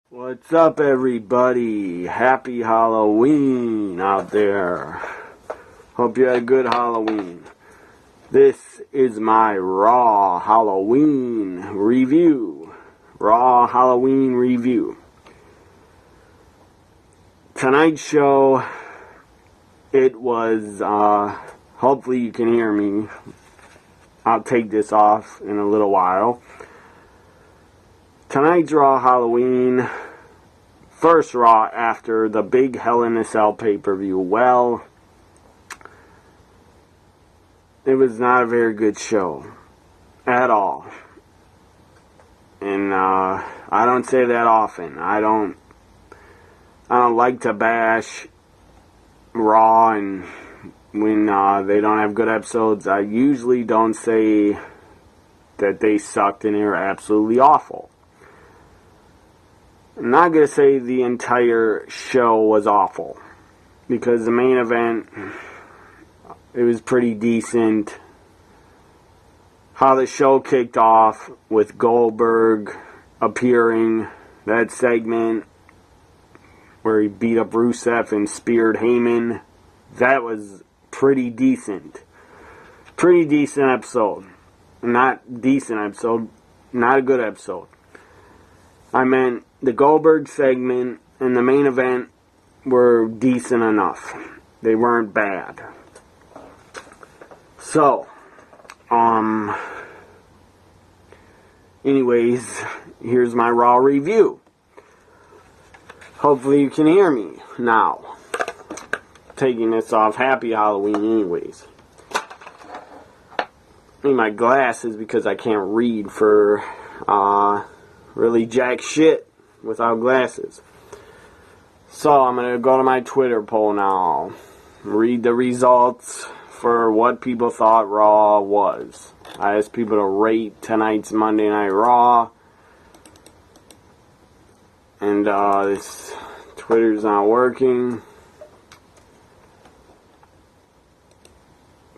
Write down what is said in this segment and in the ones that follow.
What's up, everybody? Happy Halloween out there. Hope you had a good Halloween. This is my Raw Halloween review. Raw Halloween review. Tonight's show, it was, hopefully you can hear me. I'll take this off in a little while. Tonight's Raw Halloween, first Raw after the big Hell in a Cell pay-per-view. Well, it was not a very good show at all. And I don't say that often. I don't like to bash Raw, and when they don't have good episodes, I usually don't say that they sucked and they were absolutely awful. I'm not going to say the entire show was awful, because the main event, it was pretty decent. How the show kicked off with Goldberg appearing, that segment where he beat up Rusev and speared Heyman, that was pretty decent. Pretty decent episode. Not decent episode, not a good episode. I meant the Goldberg segment and the main event were decent enough. They weren't bad. So, anyways, here's my Raw review. Hopefully you can hear me now. Taking this off. Happy Halloween anyways. I need my glasses because I can't read for, really jack shit without glasses. So I'm going to go to my Twitter poll now. Read the results for what people thought Raw was. I asked people to rate tonight's Monday Night Raw. And this Twitter's not working.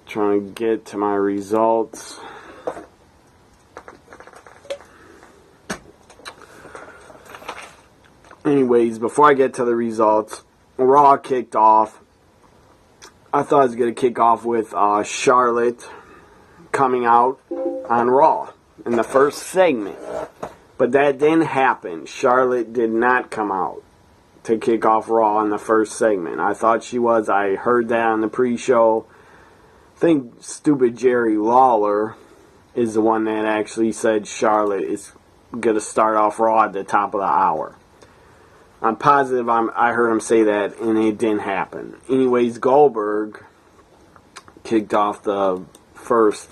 Trying to get to my results. Anyways, before I get to the results, Raw kicked off. I thought it was going to kick off with Charlotte coming out on Raw in the first segment. But that didn't happen. Charlotte did not come out to kick off Raw in the first segment. I thought she was. I heard that on the pre-show. I think stupid Jerry Lawler is the one that actually said Charlotte is going to start off Raw at the top of the hour. I'm positive I heard him say that, and it didn't happen. Anyways, Goldberg kicked off the first.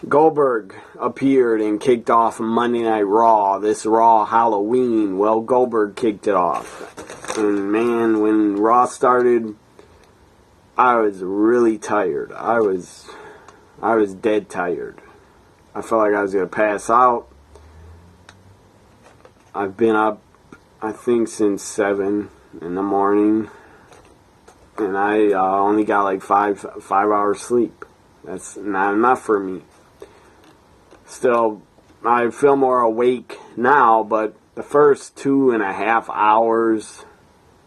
Goldberg appeared and kicked off Monday Night Raw, this Raw Halloween. Well, Goldberg kicked it off. And man, when Raw started, I was really tired. I was dead tired. I felt like I was going to pass out. I've been up, I think, since 7 in the morning, and I only got like 5 hours sleep. That's not enough for me. Still, I feel more awake now, but the first 2.5 hours,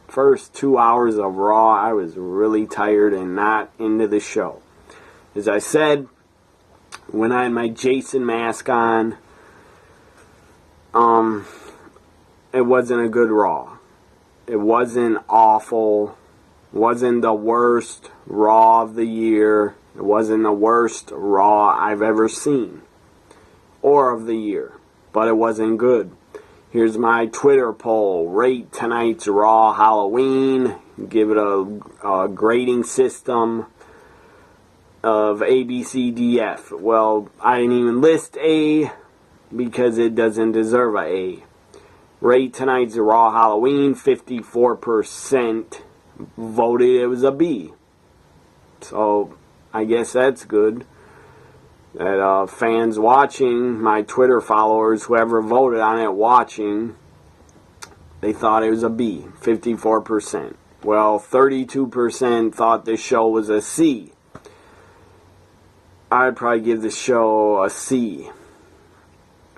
first 2 hours of Raw, I was really tired and not into the show. As I said, when I had my Jason mask on, it wasn't a good Raw. It wasn't awful. It wasn't the worst Raw of the year. It wasn't the worst Raw I've ever seen. Or of the year. But it wasn't good. Here's my Twitter poll. Rate tonight's Raw Halloween. Give it a grading system of A, B, C, D, F. Well, I didn't even list A because it doesn't deserve a A. Rate tonight's Raw Halloween. 54% voted it was a B. So, I guess that's good. That fans watching, my Twitter followers, whoever voted on it watching, they thought it was a B. 54%. Well, 32% thought this show was a C. I'd probably give this show a C.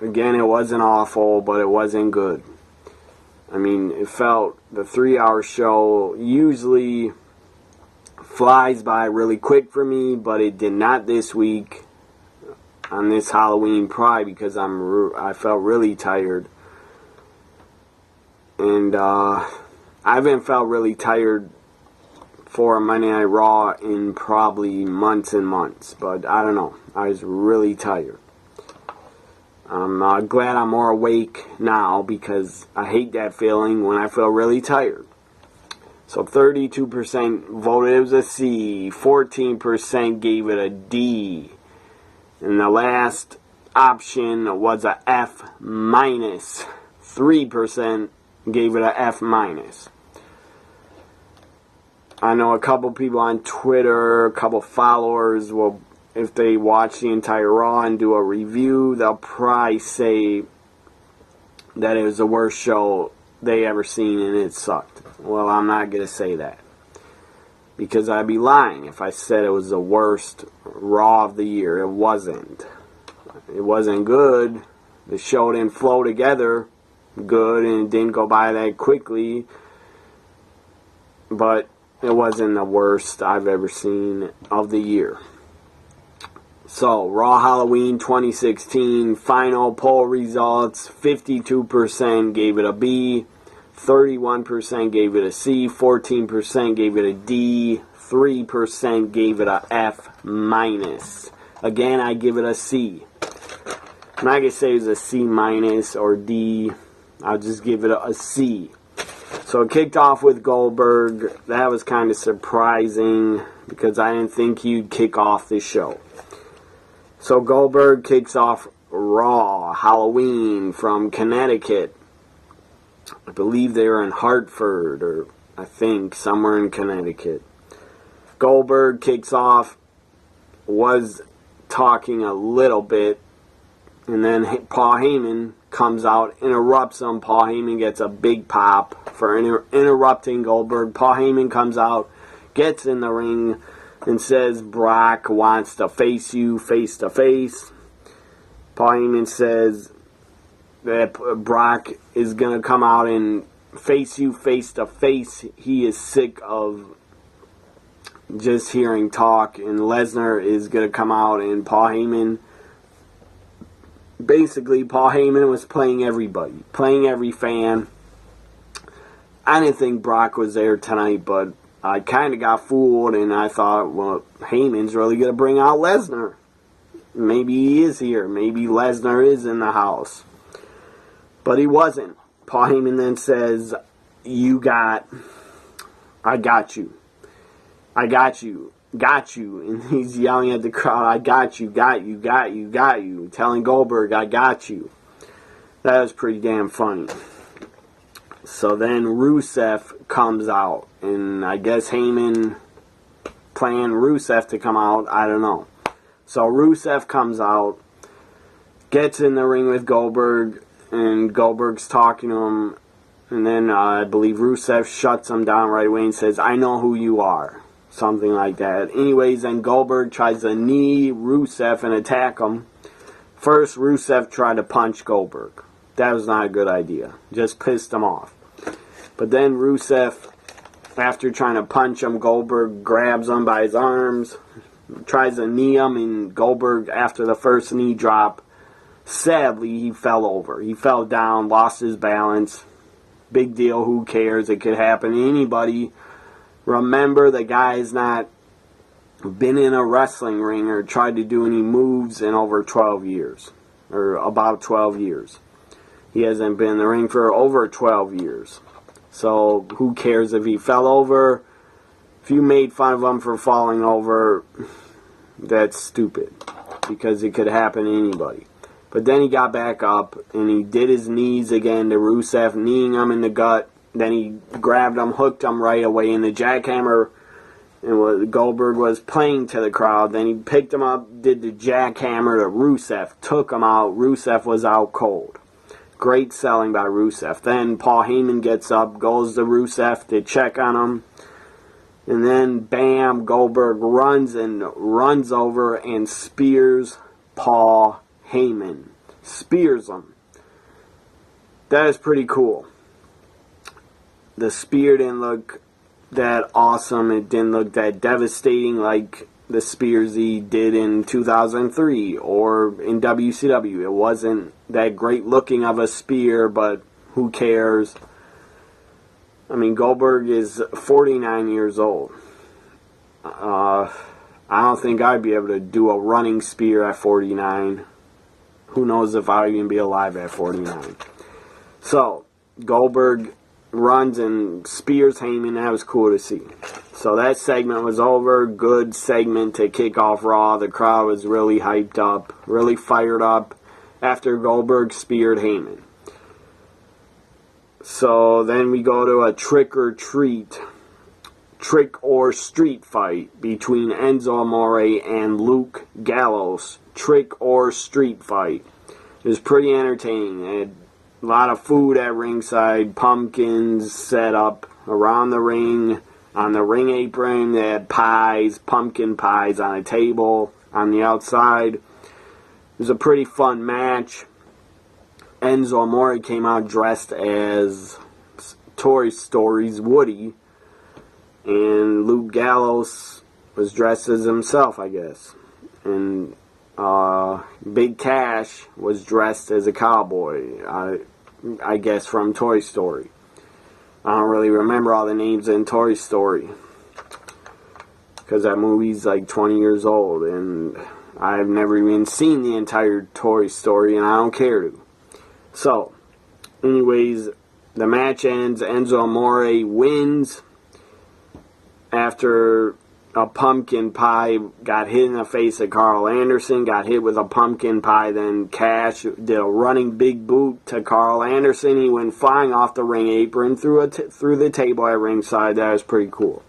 Again, it wasn't awful, but it wasn't good. I mean, it felt, the 3-hour show usually flies by really quick for me, but it did not this week on this Halloween, probably because I felt really tired. And I haven't felt really tired for Monday Night Raw in probably months and months, but I don't know. I was really tired. I'm glad I'm more awake now because I hate that feeling when I feel really tired. So 32% voted it was a C, 14% gave it a D, and the last option was a F minus. 3% gave it a F minus. I know a couple people on Twitter, a couple followers will, if they watch the entire Raw and do a review, they'll probably say that it was the worst show they ever seen and it sucked. Well, I'm not going to say that, because I'd be lying if I said it was the worst Raw of the year. It wasn't. It wasn't good. The show didn't flow together good, and it didn't go by that quickly, but it wasn't the worst I've ever seen of the year. So, Raw Halloween 2016 final poll results: 52% gave it a B, 31% gave it a C, 14% gave it a D, 3% gave it a F minus. Again, I give it a C. I'm not going to say it was a C minus or D. I'll just give it a C. So it kicked off with Goldberg. That was kind of surprising because I didn't think he'd kick off this show. So Goldberg kicks off Raw Halloween from Connecticut. I believe they were in Hartford, or I think somewhere in Connecticut. Goldberg kicks off, was talking a little bit, and then Paul Heyman comes out, interrupts him. Paul Heyman gets a big pop for interrupting Goldberg. Paul Heyman comes out, gets in the ring, and says Brock wants to face you face to face. Paul Heyman says that Brock is going to come out and face you face to face. He is sick of just hearing talk, and Lesnar is going to come out, and Paul Heyman, basically Paul Heyman was playing everybody, playing every fan. I didn't think Brock was there tonight, but I kind of got fooled, and I thought, well, Heyman's really going to bring out Lesnar. Maybe he is here. Maybe Lesnar is in the house. But he wasn't. Paul Heyman then says, I got you. I got you. Got you. And he's yelling at the crowd, I got you, got you, got you, got you. Telling Goldberg, I got you. That was pretty damn funny. So then Rusev comes out, and I guess Heyman planned Rusev to come out. I don't know. So Rusev comes out, gets in the ring with Goldberg, and Goldberg's talking to him, and then I believe Rusev shuts him down right away and says, I know who you are. Something like that. Anyways, then Goldberg tries to knee Rusev and attack him. First, Rusev tried to punch Goldberg. That was not a good idea. Just pissed him off. But then Rusev, after trying to punch him, Goldberg grabs him by his arms, tries to knee him, and Goldberg, after the first knee drop, sadly, he fell over. He fell down, lost his balance. Big deal, who cares? It could happen to anybody. Remember, the guy's not been in a wrestling ring or tried to do any moves in over 12 years. Or about 12 years. He hasn't been in the ring for over 12 years. So, who cares if he fell over? If you made fun of him for falling over, that's stupid. Because it could happen to anybody. But then he got back up, and he did his knees again to Rusev, kneeing him in the gut. Then he grabbed him, hooked him right away in the jackhammer, and Goldberg was playing to the crowd. Then he picked him up, did the jackhammer to Rusev, took him out. Rusev was out cold. Great selling by Rusev. Then Paul Heyman gets up, goes to Rusev to check on him. And then, bam, Goldberg runs over and spears Paul Heyman. spears him. That is pretty cool. The spear didn't look that awesome. It didn't look that devastating like the spears he did in 2003 or in WCW. It wasn't that great looking of a spear, but who cares? I mean, Goldberg is 49 years old. I don't think I'd be able to do a running spear at 49. Who knows if I'd even be alive at 49. So, Goldberg runs and spears Heyman. That was cool to see. So that segment was over. Good segment to kick off Raw. The crowd was really hyped up, really fired up after Goldberg speared Heyman. So then we go to a trick or street fight between Enzo Amore and Luke Gallows. Trick or street fight. It was pretty entertaining. It had a lot of food at ringside, pumpkins set up around the ring. On the ring apron, they had pies, pumpkin pies on a table on the outside. It was a pretty fun match. Enzo Amore came out dressed as Toy Story's Woody. And Luke Gallows was dressed as himself, I guess. And Big Cash was dressed as a cowboy, I guess from Toy Story. I don't really remember all the names in Toy Story, because that movie's like 20 years old, and I've never even seen the entire Toy Story, and I don't care to. So, anyways, the match ends. Enzo Amore wins after a pumpkin pie got hit in the face of Carl Anderson, got hit with a pumpkin pie. Then Cash did a running big boot to Carl Anderson. He went flying off the ring apron through the table at ringside. That was pretty cool.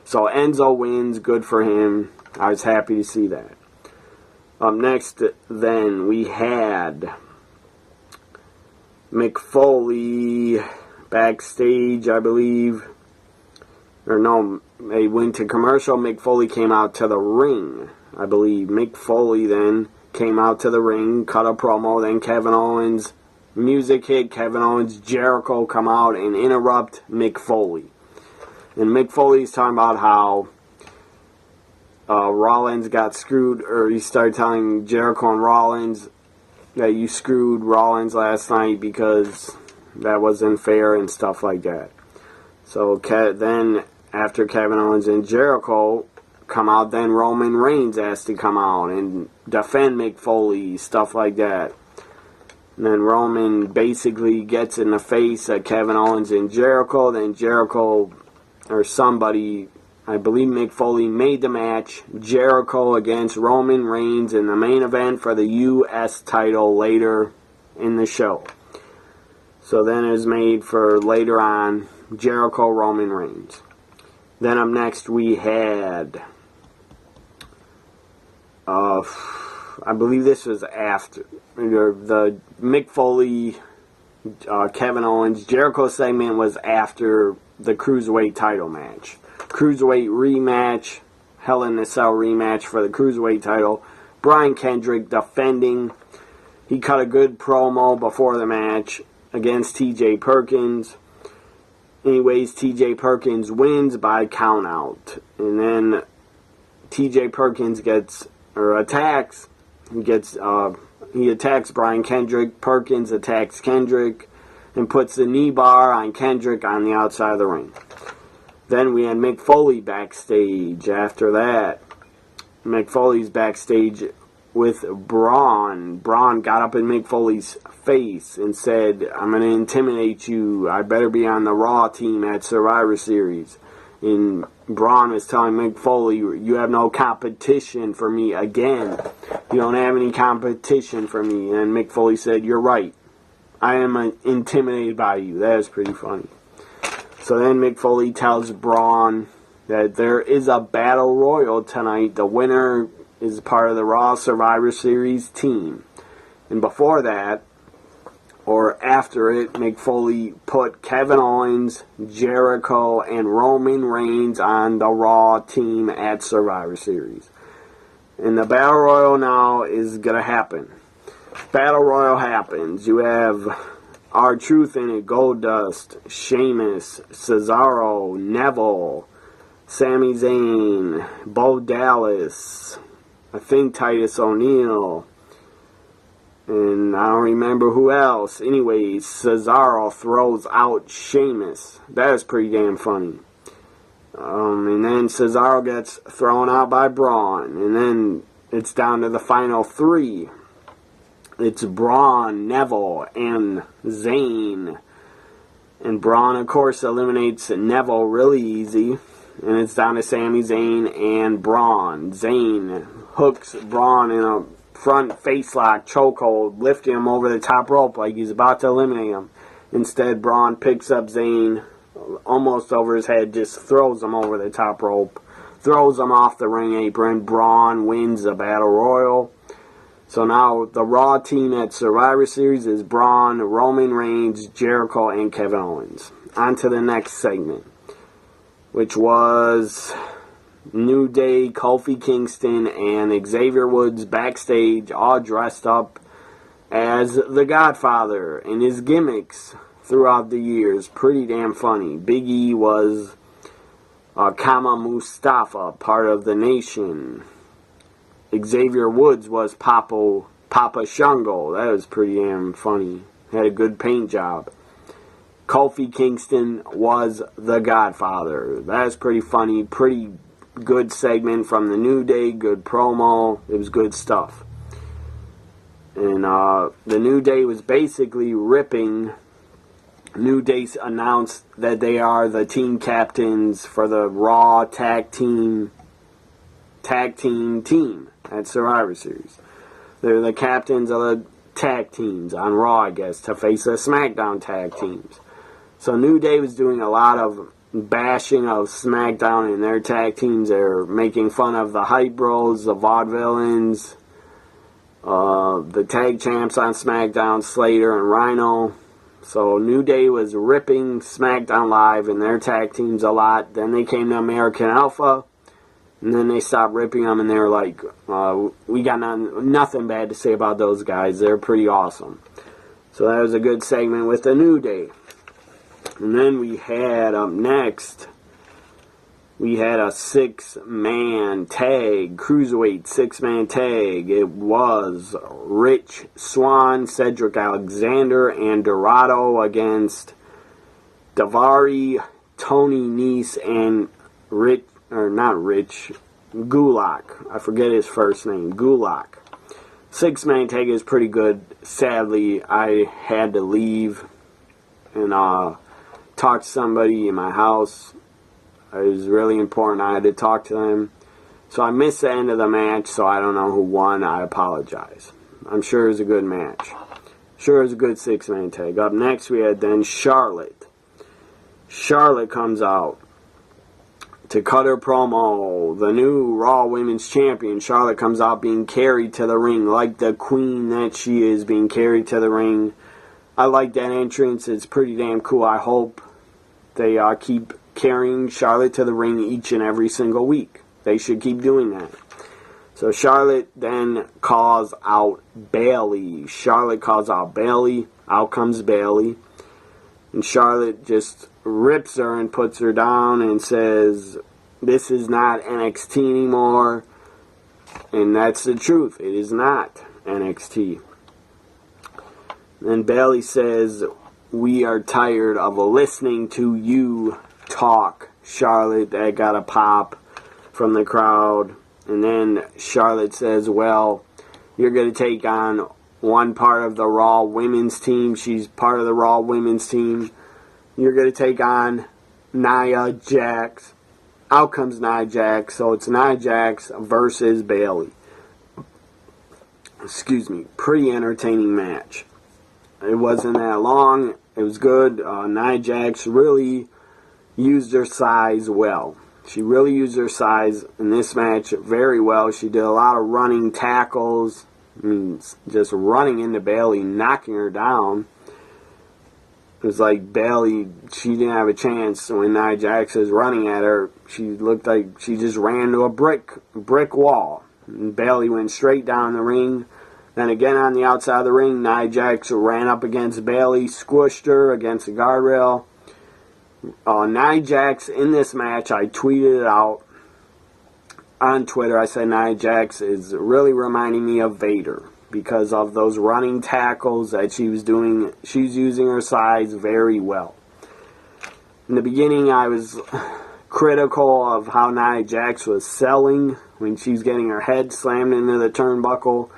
So Enzo wins. Good for him. I was happy to see that. Up next, then, we had Mick Foley backstage, I believe. Or no, they went to commercial. Mick Foley came out to the ring, I believe. Mick Foley then came out to the ring, cut a promo. Then Kevin Owens, music hit. Kevin Owens, Jericho come out and interrupt Mick Foley. And Mick Foley's talking about how Rollins got screwed, or he started telling Jericho and Rollins that you screwed Rollins last night because that wasn't fair and stuff like that. So then, after Kevin Owens and Jericho come out, then Roman Reigns has to come out and defend Mick Foley, stuff like that. And then Roman basically gets in the face of Kevin Owens and Jericho. Then Jericho, or somebody, I believe Mick Foley, made the match. Jericho against Roman Reigns in the main event for the U.S. title later in the show. So then it was made for later on, Jericho, Roman Reigns. Then up next we had, I believe this was after, the Mick Foley, Kevin Owens, Jericho segment was after the Cruiserweight title match. Cruiserweight rematch, Hell in a Cell rematch for the Cruiserweight title. Brian Kendrick defending. He cut a good promo before the match against T.J. Perkins. Anyways, T.J. Perkins wins by countout. And then T.J. Perkins attacks. He attacks Brian Kendrick. Perkins attacks Kendrick and puts the knee bar on Kendrick on the outside of the ring. Then we had Mick Foley backstage. After that, Mick Foley's backstage with Braun. Braun got up in Mick Foley's face and said, "I'm going to intimidate you. I better be on the Raw team at Survivor Series." And Braun was telling Mick Foley, "You have no competition for me again. You don't have any competition for me." And Mick Foley said, "You're right. I am intimidated by you." That is pretty funny. So then Mick Foley tells Braun that there is a battle royal tonight. The winner is part of the Raw Survivor Series team. And before that, or after it, Mick Foley put Kevin Owens, Jericho, and Roman Reigns on the Raw team at Survivor Series. And the battle royal now is going to happen. Battle Royal happens. You have R-Truth in it, Goldust, Sheamus, Cesaro, Neville, Sami Zayn, Bo Dallas, I think Titus O'Neil, and I don't remember who else. Anyways, Cesaro throws out Sheamus. That is pretty damn funny. And then Cesaro gets thrown out by Braun. And then it's down to the final three. It's Braun, Neville, and Zayn. And Braun, of course, eliminates Neville really easy. And it's down to Sami Zayn and Braun. Zayn hooks Braun in a front facelock chokehold, lifting him over the top rope like he's about to eliminate him. Instead, Braun picks up Zayn almost over his head, just throws him over the top rope, throws him off the ring apron. Braun wins the Battle Royal. So now the Raw team at Survivor Series is Braun, Roman Reigns, Jericho, and Kevin Owens. On to the next segment, which was New Day, Kofi Kingston, and Xavier Woods backstage, all dressed up as the Godfather and his gimmicks throughout the years. Pretty damn funny. Big E was Kama Mustafa, part of the Nation. Xavier Woods was Papa Shango. That was pretty damn funny. Had a good paint job. Kofi Kingston was the Godfather. That's pretty funny. Pretty good segment from the New Day. Good promo. It was good stuff. And the New Day was basically ripping. New Day announced that they are the team captains for the Raw tag team at Survivor Series. They're the captains of the tag teams on Raw, I guess, to face the SmackDown tag teams. So New Day was doing a lot of bashing of SmackDown and their tag teams. They're making fun of the Hype Bros, the Vaudevillains, the tag champs on SmackDown, Slater and Rhino. So New Day was ripping SmackDown Live and their tag teams a lot. Then they came to American Alpha, and then they stopped ripping them, and they were like, we got nothing bad to say about those guys. They're pretty awesome. So that was a good segment with the New Day. And then we had up next, we had a six-man tag, cruiserweight six-man tag. It was Rich Swann, Cedric Alexander, and Dorado against Daivari, Tony Nese, and Gulak. I forget his first name, Gulak. Six-man tag is pretty good. Sadly, I had to leave and talk to somebody in my house. It was really important. I had to talk to them. So I missed the end of the match, so I don't know who won. I apologize. I'm sure it was a good match. Sure it was a good six-man tag. Up next we had then Charlotte. Charlotte comes out to cut her promo. The new Raw Women's Champion. Charlotte comes out being carried to the ring like the queen that she is, being carried to the ring. I like that entrance. It's pretty damn cool. I hope they keep carrying Charlotte to the ring each and every single week. They should keep doing that. So Charlotte then calls out Bayley. Charlotte calls out Bayley. Out comes Bayley. And Charlotte just rips her and puts her down and says, this is not NXT anymore. And that's the truth. It is not NXT. And Bayley says, we are tired of listening to you talk, Charlotte. That got a pop from the crowd. And then Charlotte says, well, you're going to take on one part of the Raw Women's team. She's part of the Raw Women's team. You're going to take on Nia Jax. Out comes Nia Jax. So it's Nia Jax versus Bayley. Excuse me. Pretty entertaining match. It wasn't that long. It was good. Nia Jax really used her size well. She really used her size in this match very well. She did a lot of running tackles. I mean, just running into Bayley, knocking her down. It was like Bayley, she didn't have a chance when Nia Jax was running at her. She looked like she just ran to a brick wall. And Bayley went straight down the ring. Then again on the outside of the ring, Nia Jax ran up against Bayley, squished her against the guardrail. Nia Jax in this match, I tweeted it out on Twitter. I said Nia Jax is really reminding me of Vader because of those running tackles that she was doing. She's using her size very well. In the beginning, I was critical of how Nia Jax was selling when she was getting her head slammed into the turnbuckle.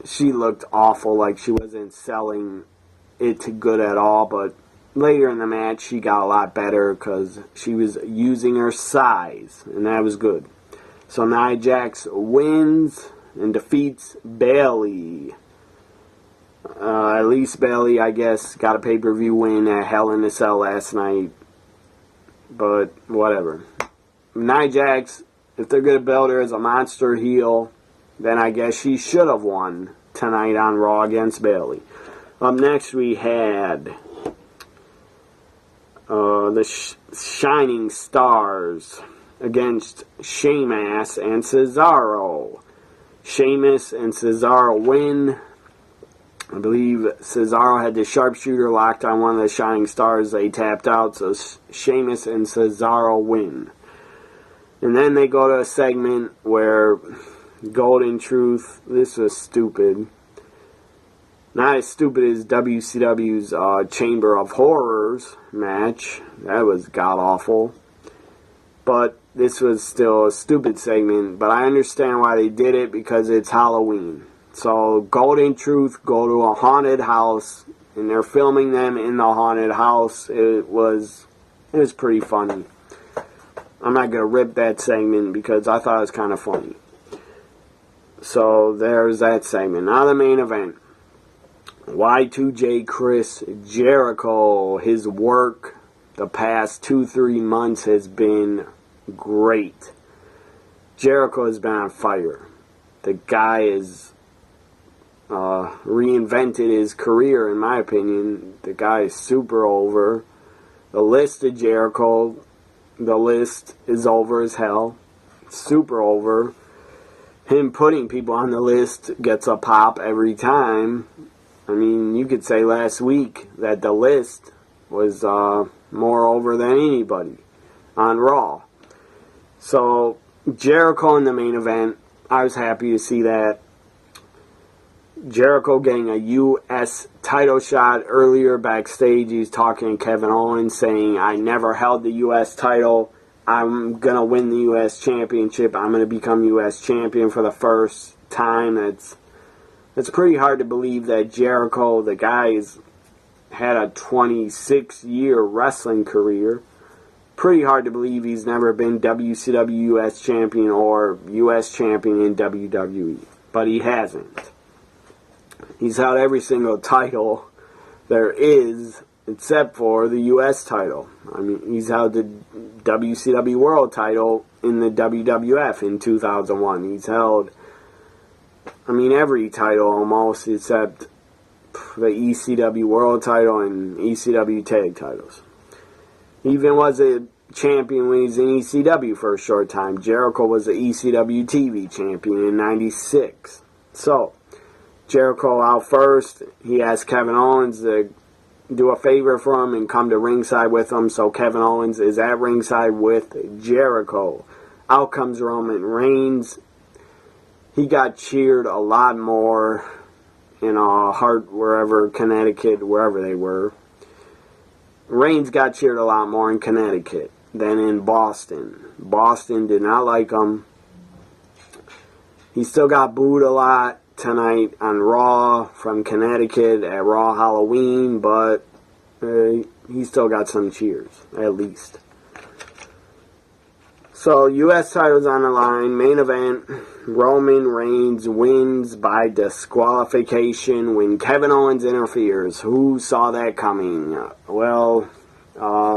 She looked awful, like she wasn't selling it good at all, but later in the match, she got a lot better because she was using her size, and that was good. So Nia Jax wins and defeats Bayley. At least Bayley, I guess, got a pay-per-view win at Hell in a Cell last night. But whatever. Nia Jax, if they're going to build her as a monster heel, then I guess she should have won tonight on Raw against Bayley. Up next we had the Shining Stars against Sheamus and Cesaro. Sheamus and Cesaro win. I believe Cesaro had the sharpshooter locked on one of the Shining Stars. They tapped out, so Sheamus and Cesaro win. And then they go to a segment where Golden Truth, this was stupid. Not as stupid as WCW's Chamber of Horrors match. That was god-awful. But this was still a stupid segment. But I understand why they did it, because it's Halloween. So Golden Truth go to a haunted house, and they're filming them in the haunted house. It was pretty funny. I'm not going to rip that segment because I thought it was kind of funny. So there's that segment. Now the main event. Y2J Chris Jericho. His work the past 2-3 months has been great. Jericho has been on fire. The guy is reinvented his career, in my opinion. The guy is super over. The list of Jericho, the list is over as hell. Super over. Him putting people on the list gets a pop every time. I mean, you could say last week that the list was more over than anybody on Raw. So, Jericho in the main event, I was happy to see that. Jericho getting a U.S. title shot earlier backstage. He's talking to Kevin Owens saying, I never held the U.S. title. I'm going to win the U.S. championship. I'm going to become U.S. champion for the first time. It's pretty hard to believe that Jericho, the guy's had a 26-year wrestling career. Pretty hard to believe he's never been WCW U.S. champion or U.S. champion in WWE. But he hasn't. He's held every single title there is, except for the U.S. title. I mean, he's held the WCW World title in the WWF in 2001. He's held, every title almost, except the ECW World title and ECW Tag titles. He even was a champion when he was in ECW for a short time. Jericho was the ECW TV champion in 96. So, Jericho out first. He asked Kevin Owens to do a favor for him and come to ringside with him. So Kevin Owens is at ringside with Jericho. Out comes Roman Reigns. He got cheered a lot more in Hart, wherever, Connecticut, wherever they were. Reigns got cheered a lot more in Connecticut than in Boston. Boston did not like him. He still got booed a lot tonight on Raw from Connecticut at Raw Halloween, but he still got some cheers, at least. So, U.S. title's on the line. Main event, Roman Reigns wins by disqualification when Kevin Owens interferes. Who saw that coming? Well,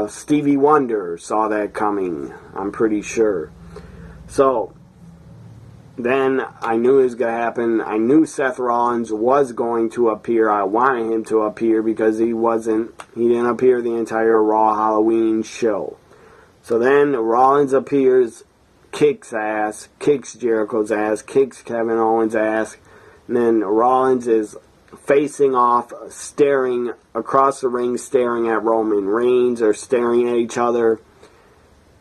Stevie Wonder saw that coming, I'm pretty sure. So, then I knew it was going to happen. I knew Seth Rollins was going to appear. I wanted him to appear because he didn't appear the entire Raw Halloween show. So then Rollins appears, kicks ass, kicks Jericho's ass, kicks Kevin Owens' ass, And then Rollins is facing off, staring across the ring, staring at Roman Reigns, or staring at each other.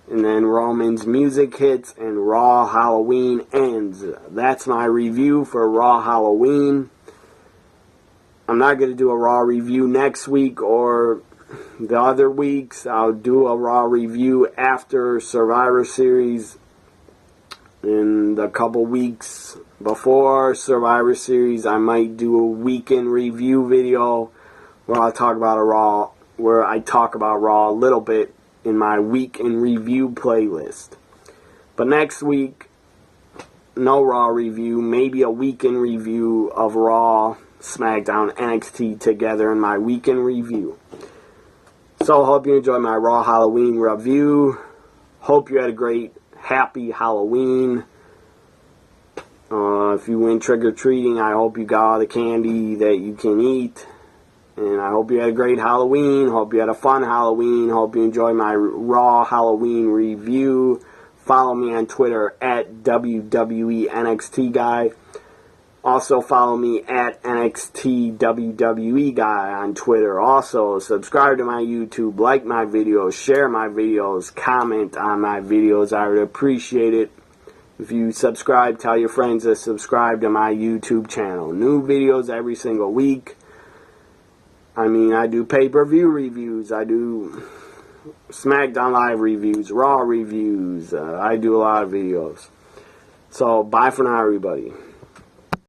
And then Roman's music hits and Raw Halloween ends. That's my review for Raw Halloween. I'm not going to do a Raw review next week or the other weeks. I'll do a Raw review after Survivor Series. In the couple weeks before Survivor Series, I might do a weekend review video where I talk about Raw a little bit in my weekend review playlist. But next week, no Raw review, maybe a weekend review of Raw, SmackDown, NXT together in my weekend review. So, hope you enjoyed my Raw Halloween review. Hope you had a great, happy Halloween. If you went trick-or-treating, I hope you got all the candy that you can eat. And I hope you had a great Halloween. Hope you had a fun Halloween. Hope you enjoyed my Raw Halloween review. Follow me on Twitter at WWE NXT Guy. Also follow me at NXT WWE Guy on Twitter. Also subscribe to my YouTube, like my videos, share my videos, comment on my videos. I would appreciate it. If you subscribe, tell your friends to subscribe to my YouTube channel. New videos every single week. I mean, I do pay-per-view reviews. I do SmackDown Live reviews, Raw reviews. I do a lot of videos. So, bye for now, everybody.